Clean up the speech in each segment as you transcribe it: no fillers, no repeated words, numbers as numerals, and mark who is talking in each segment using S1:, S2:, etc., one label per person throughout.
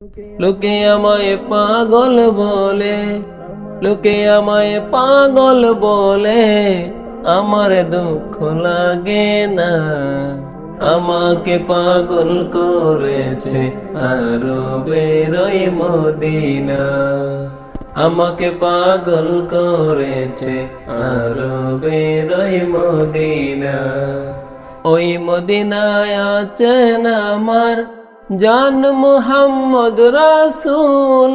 S1: লোকে আমায় পাগল বলে, লোকে আমায় পাগল বলে, আমার দুঃখ লাগে না। আমাকে পাগল করেছে আরবের ওই মদিনা, আমাকে পাগল করেছে আরবের ওই মদিনা। ওই মদিনায় আছেন আমার জান মুহাম্মদ রাসূল।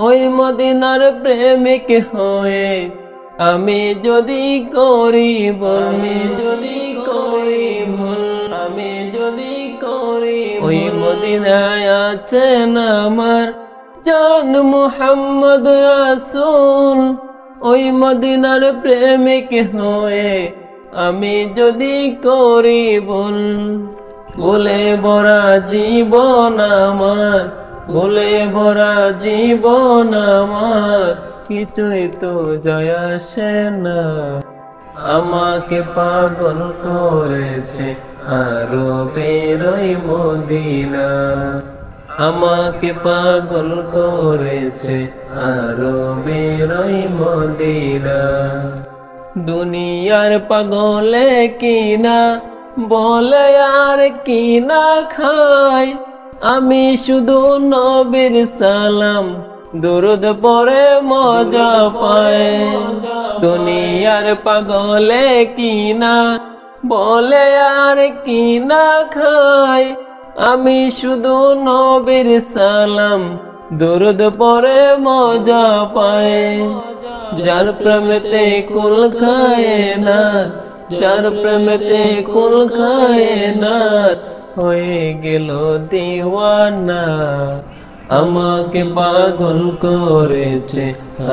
S1: ওই মদিনার প্রেমিক হয়ে আমি যদি করি ভুল, আমি যদি করি ভুল, আমি যদি করি ভুল, ওই মদিনায় আছেন আমার জান মুহাম্মদ রাসূল। ওই মদিনার প্রেমিক হয়ে আমি যদি করি ভুল, ভুলে ভরা জীবন আমার, ভুলে ভরা জীবন আমার, কিছুই তো যায় আসে না। আমাকে পাগল করেছে আরবের ওই মদিনা, আমাকে পাগল করেছে আরবের ওই মদিনা। দুনিয়ার পাগলে কিনা বলে আর কিনা খায়, আমি শুধু নবীর সালাম দুরুদ পড়ে মজা পায়। দুনিয়ার পাগলে কিনা বলে আর কিনা খায়, আমি শুধু নবীর সালাম দুরুদ পড়ে মজা পায়। যার প্রেমেতে কুল খায় না, যার প্রেমেতে কুল খায় না, হয়ে গেল দিওয়ানা। আমাকে পাগল করেছে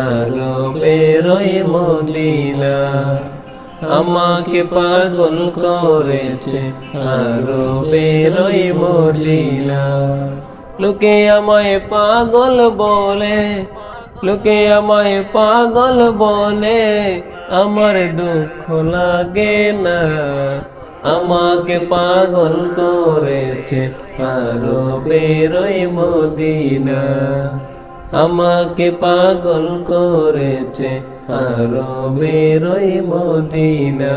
S1: আরবের ওই মদিনা, আমাকে পাগল করেছে আরবের ওই মদিনা। লোকে আমায় পাগল বলে, লোকে আমায় পাগল বলে, আমার দুঃখ লাগে না। আমাকে পাগল করেছে আরবের ওই মদিনা, আমাকে পাগল করেছে আরবের ওই মদিনা।